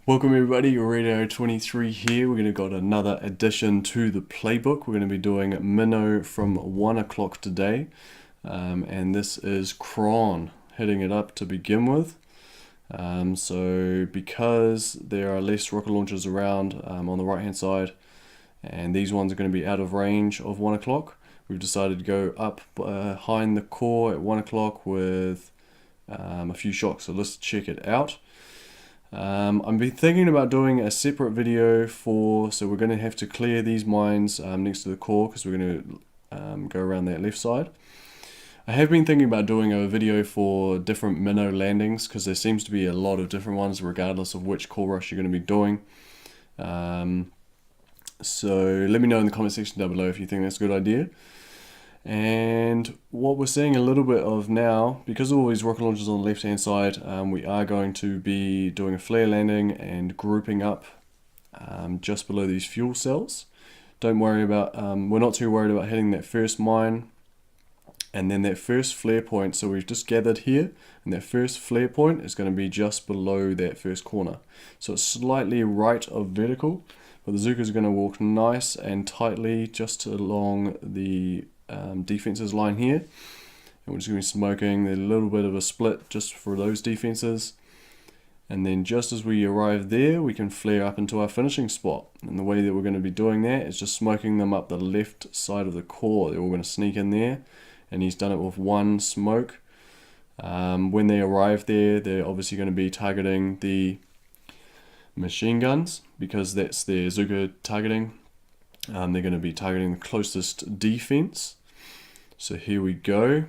Welcome everybody, Radio 23 here. We're going to got another addition to the playbook. We're going to be doing Minnow from 1 o'clock today. And this is Cron hitting it up to begin with. So because there are less rocket launchers around on the right hand side, and these ones are going to be out of range of 1 o'clock, we've decided to go up behind the core at 1 o'clock with a few shocks. So let's check it out. I've been thinking about doing a separate video so we're going to have to clear these mines next to the core because we're going to go around that left side. I have been thinking about doing a video for different minnow landings because there seems to be a lot of different ones regardless of which core rush you're going to be doing. So let me know in the comment section down below if you think that's a good idea. And what we're seeing a little bit of now, because of all these rocket launchers on the left hand side, we are going to be doing a flare landing and grouping up just below these fuel cells. Don't worry about, we're not too worried about hitting that first mine and then that first flare point. So we've just gathered here, and that first flare point is going to be just below that first corner. So it's slightly right of vertical, but the Zookas are going to walk nice and tightly just along the defenses line here, and we're just going to be smoking a little bit of a split just for those defenses, and then just as we arrive there we can flare up into our finishing spot. And the way that we're going to be doing that is just smoking them up the left side of the core. They're all going to sneak in there, and he's done it with one smoke. When they arrive there, they're obviously going to be targeting the machine guns because that's their Zooka targeting. They're going to be targeting the closest defense. So here we go.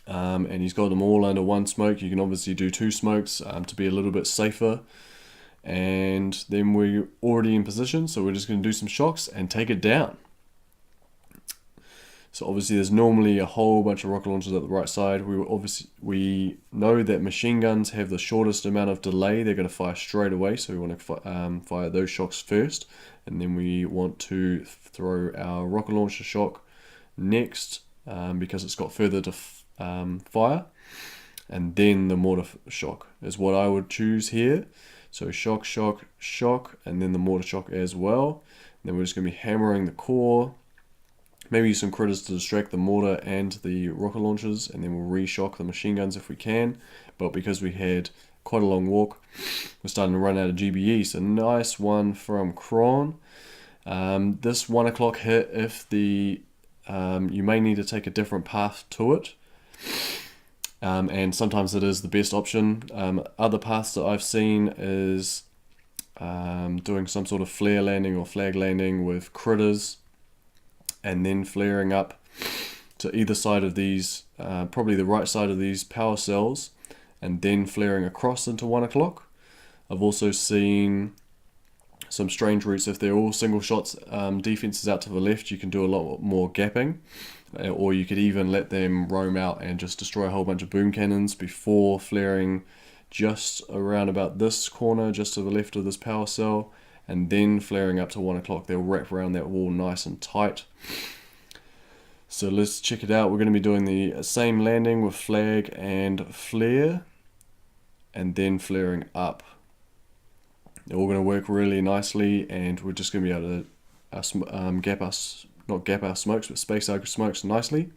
And he's got them all under one smoke. You can obviously do two smokes to be a little bit safer. And then we're already in position, so we're just going to do some shocks and take it down. So obviously there's normally a whole bunch of rocket launchers at the right side. We know that machine guns have the shortest amount of delay. They're going to fire straight away, so we want to fire those shocks first, and then we want to throw our rocket launcher shock next because it's got further to fire, and then the mortar shock is what I would choose here. So shock, shock, shock, and then the mortar shock as well. And then we're just going to be hammering the core. Maybe use some critters to distract the mortar and the rocket launchers, and then we'll re-shock the machine guns if we can. But because we had quite a long walk, we're starting to run out of GBE. So nice one from Cron. This 1 o'clock hit, if the you may need to take a different path to it, and sometimes it is the best option. Other paths that I've seen is doing some sort of flare landing or flag landing with critters, and then flaring up to either side of these, probably the right side of these power cells, and then flaring across into 1 o'clock. I've also seen some strange routes. If they're all single shots, defenses out to the left, you can do a lot more gapping, or you could even let them roam out and just destroy a whole bunch of boom cannons before flaring just around about this corner, just to the left of this power cell, and then flaring up to 1 o'clock. They'll wrap around that wall nice and tight. So let's check it out. We're going to be doing the same landing with flag and flare, and then flaring up. They're all going to work really nicely, and we're just going to be able to space our smokes nicely.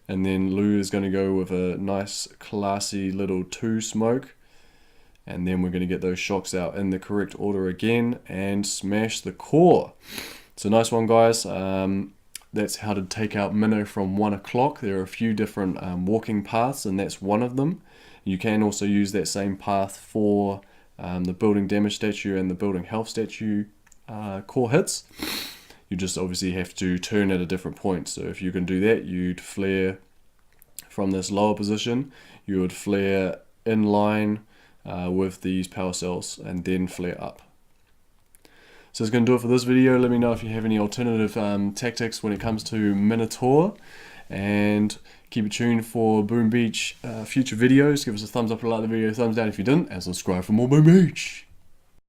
And then Lou is going to go with a nice classy little 2 smoke. And then we're going to get those shocks out in the correct order again and smash the core. So nice one, guys. That's how to take out Minnow from 1 o'clock. There are a few different walking paths, and that's one of them. You can also use that same path for the building damage statue and the building health statue core hits. You just obviously have to turn at a different point. So if you can do that, you'd flare from this lower position. You would flare in line with these power cells and then flare up. So that's going to do it for this video. Let me know if you have any alternative tactics when it comes to Minotaur, and keep it tuned for Boom Beach future videos. Give us a thumbs up if you like the video, thumbs down if you didn't, and subscribe for more Boom Beach.